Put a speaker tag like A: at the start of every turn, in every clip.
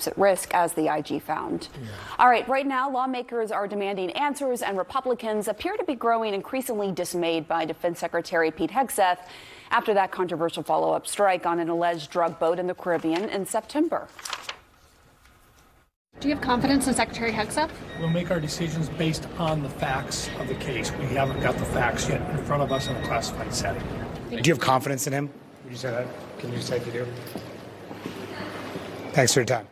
A: troops at risk, as the IG found. All right, right now, lawmakers are demanding answers, and Republicans appear to be growing increasingly dismayed by Defense Secretary Pete Hegseth after that controversial follow-up strike on an alleged drug boat in the Caribbean in September.
B: Do you have confidence in Secretary Hegseth?
C: We'll make our decisions based on the facts of the case. We haven't got the facts yet in front of us in a classified setting.
D: Do you have confidence in him? Would you say that? Can you say if you do? Thanks for your time.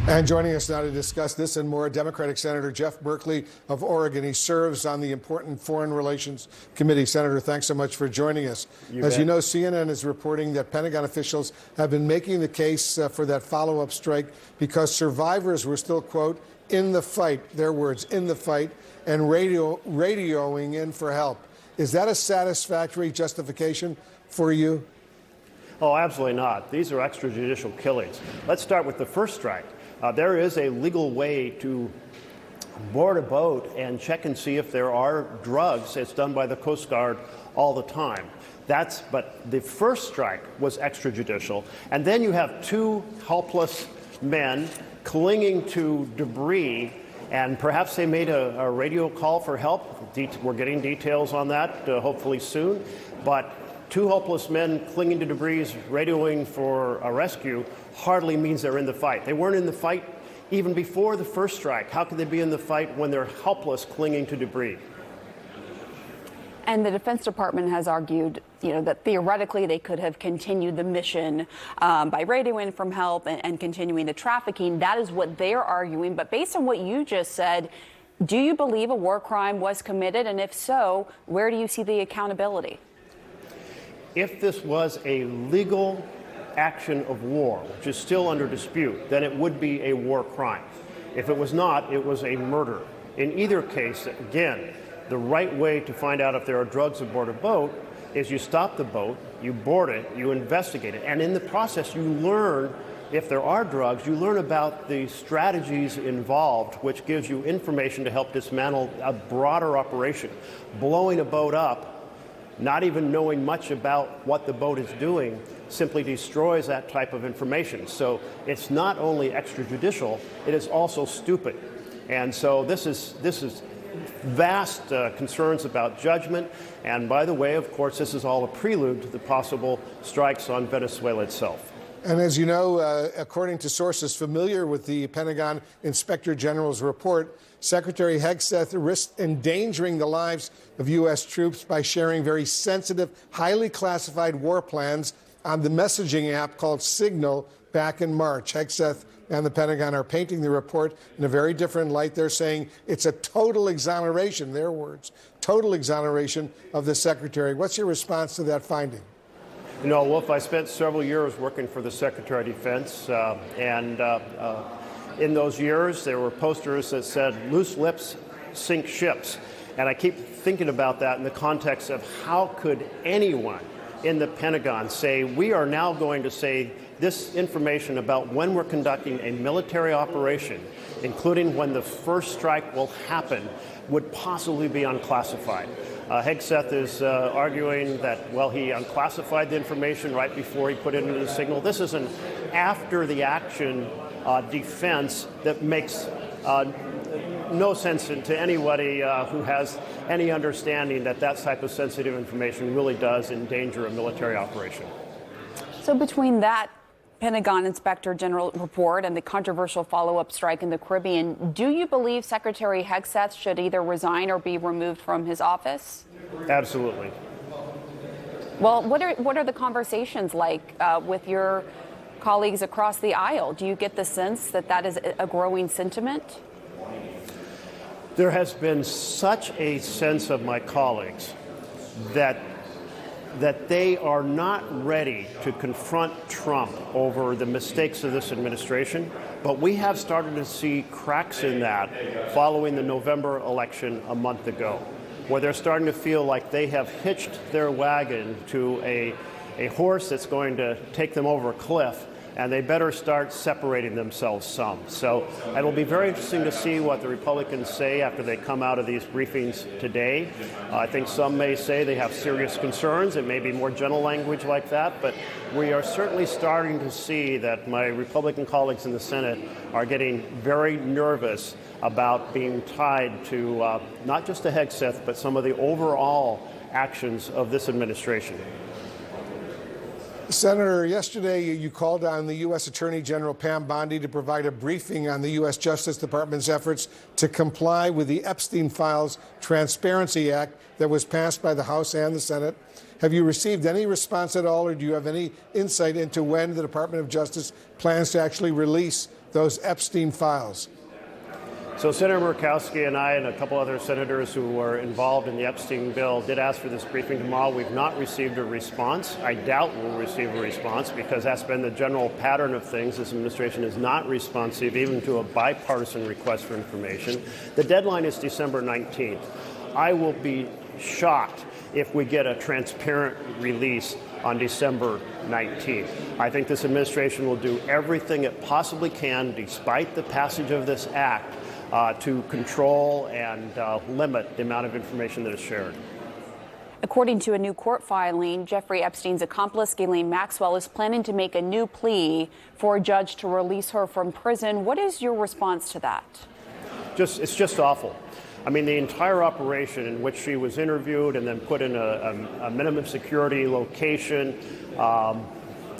E: And joining us now to discuss this and more, Democratic Senator Jeff Berkley of Oregon. He serves on the important Foreign Relations Committee. Senator, thanks so much for joining us. As you know, CNN is reporting that Pentagon officials have been making the case for that follow-up strike because survivors were still, quote, in the fight, their words, in the fight, and radioing in for help. Is that a satisfactory justification for you?
F: Oh, absolutely not. These are extrajudicial killings. Let's start with the first strike. There is a legal way to board a boat and check and see if there are drugs. It's done by the Coast Guard all the time. But the first strike was extrajudicial. And then you have two helpless men clinging to debris, and perhaps they made a radio call for help. We're getting details on that hopefully soon. But two helpless men clinging to debris, radioing for a rescue, hardly means they're in the fight. They weren't in the fight even before the first strike. How could they be in the fight when they're helpless clinging to debris?
A: And the Defense Department has argued, that theoretically they could have continued the mission by radioing from help and continuing the trafficking. That is what they're arguing. But based on what you just said, do you believe a war crime was committed? And if so, where do you see the accountability?
F: If this was a legal action of war, which is still under dispute, then it would be a war crime. If it was not, it was a murder. In either case, again, the right way to find out if there are drugs aboard a boat is you stop the boat, you board it, you investigate it, and in the process you learn if there are drugs, you learn about the strategies involved, which gives you information to help dismantle a broader operation. Blowing a boat up, not even knowing much about what the boat is doing, simply destroys that type of information. So it's not only extrajudicial, it is also stupid. And so this is vast concerns about judgment. And by the way, of course, this is all a prelude to the possible strikes on Venezuela itself.
E: And as you know, according to sources familiar with the Pentagon Inspector General's report, Secretary Hegseth risked endangering the lives of U.S. troops by sharing very sensitive, highly classified war plans on the messaging app called Signal back in March. Hegseth and the Pentagon are painting the report in a very different light. They're saying it's a total exoneration, their words, total exoneration of the secretary. What's your response to that finding?
F: Wolf, I spent several years working for the Secretary of Defense, and in those years there were posters that said, "Loose lips sink ships." And I keep thinking about that in the context of how could anyone in the Pentagon say, we are now going to say this information about when we're conducting a military operation, including when the first strike will happen, would possibly be unclassified. Hegseth is arguing that, well, he unclassified the information right before he put it into the Signal. This is an after-the-action defense that makes no sense to anybody who has any understanding that that type of sensitive information really does endanger a military operation.
A: So between that Pentagon Inspector General report and the controversial follow-up strike in the Caribbean, do you believe Secretary Hegseth should either resign or be removed from his office?
F: Absolutely.
A: Well, what are the conversations like with your colleagues across the aisle? Do you get the sense that that is a growing sentiment?
F: There has been such a sense of my colleagues that they are not ready to confront Trump over the mistakes of this administration, but we have started to see cracks in that following the November election a month ago, where they're starting to feel like they have hitched their wagon to a horse that's going to take them over a cliff, and they better start separating themselves some. So it'll be very interesting to see what the Republicans say after they come out of these briefings today. I think some may say they have serious concerns. It may be more gentle language like that, but we are certainly starting to see that my Republican colleagues in the Senate are getting very nervous about being tied to not just the Hegseth, but some of the overall actions of this administration.
E: Senator, yesterday you called on the U.S. Attorney General Pam Bondi to provide a briefing on the U.S. Justice Department's efforts to comply with the Epstein Files Transparency Act that was passed by the House and the Senate. Have you received any response at all, or do you have any insight into when the Department of Justice plans to actually release those Epstein files?
F: So Senator Murkowski and I and a couple other senators who were involved in the Epstein bill did ask for this briefing tomorrow. We've not received a response. I doubt we'll receive a response because that's been the general pattern of things. This administration is not responsive even to a bipartisan request for information. The deadline is December 19th. I will be shocked if we get a transparent release on December 19th. I think this administration will do everything it possibly can, despite the passage of this act, to control and limit the amount of information that is shared.
A: According to a new court filing, Jeffrey Epstein's accomplice, Ghislaine Maxwell, is planning to make a new plea for a judge to release her from prison. What is your response to that?
F: It's just awful. I mean, the entire operation in which she was interviewed and then put in a minimum security location,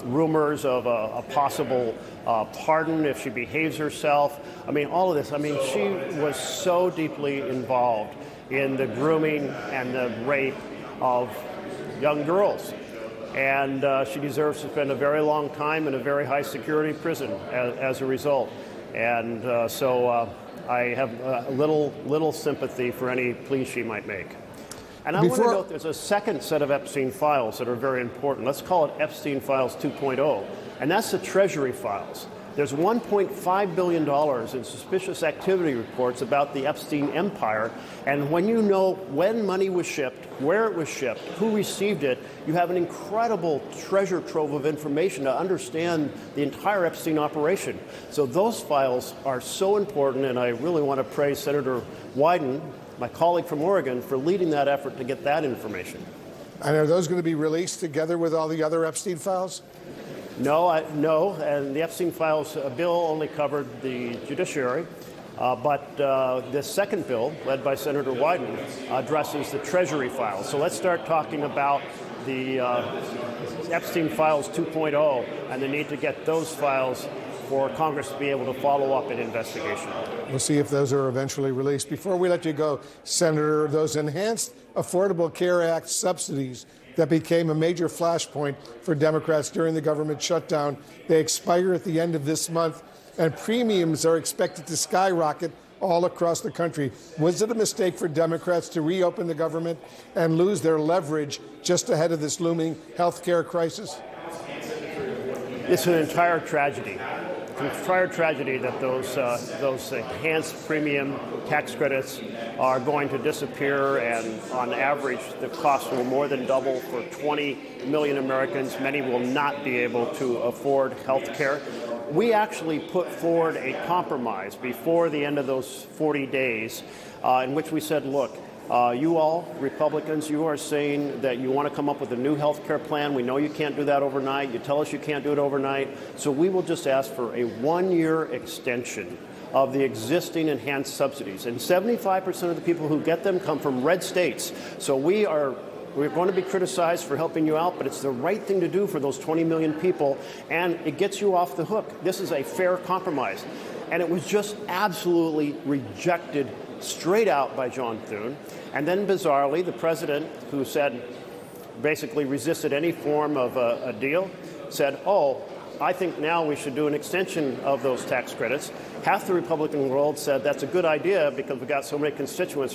F: rumors of a possible pardon if she behaves herself. I mean, all of this. I mean, she was so deeply involved in the grooming and the rape of young girls. And she deserves to spend a very long time in a very high security prison as a result. And so I have little sympathy for any plea she might make. And I want to note there's a second set of Epstein files that are very important. Let's call it Epstein Files 2.0, and that's the Treasury files. There's $1.5 billion in suspicious activity reports about the Epstein empire, and when you know when money was shipped, where it was shipped, who received it, you have an incredible treasure trove of information to understand the entire Epstein operation. So those files are so important, and I really want to praise Senator Wyden, my colleague from Oregon, for leading that effort to get that information.
E: And are those going to be released together with all the other Epstein files?
F: No, and the Epstein Files bill only covered the judiciary, but this second bill, led by Senator Wyden, addresses the Treasury files. So let's start talking about the Epstein Files 2.0 and the need to get those files for Congress to be able to follow up an investigation.
E: We'll see if those are eventually released. Before we let you go, Senator, those Enhanced Affordable Care Act subsidies that became a major flashpoint for Democrats during the government shutdown, they expire at the end of this month, and premiums are expected to skyrocket all across the country. Was it a mistake for Democrats to reopen the government and lose their leverage just ahead of this looming health care crisis?
F: It's an entire tragedy. Entire tragedy that those enhanced premium tax credits are going to disappear, and on average the cost will more than double for 20 million Americans. Many will not be able to afford health care. We actually put forward a compromise before the end of those 40 days in which we said, look, you all, Republicans, you are saying that you want to come up with a new health care plan. We know you can't do that overnight. You tell us you can't do it overnight. So we will just ask for a one-year extension of the existing enhanced subsidies. And 75% of the people who get them come from red states. So we're going to be criticized for helping you out, but it's the right thing to do for those 20 million people, and it gets you off the hook. This is a fair compromise. And it was just absolutely rejected straight out by John Thune. And then bizarrely, the president, who said, basically resisted any form of a deal, said, oh, I think now we should do an extension of those tax credits. Half the Republican world said that's a good idea because we've got so many constituents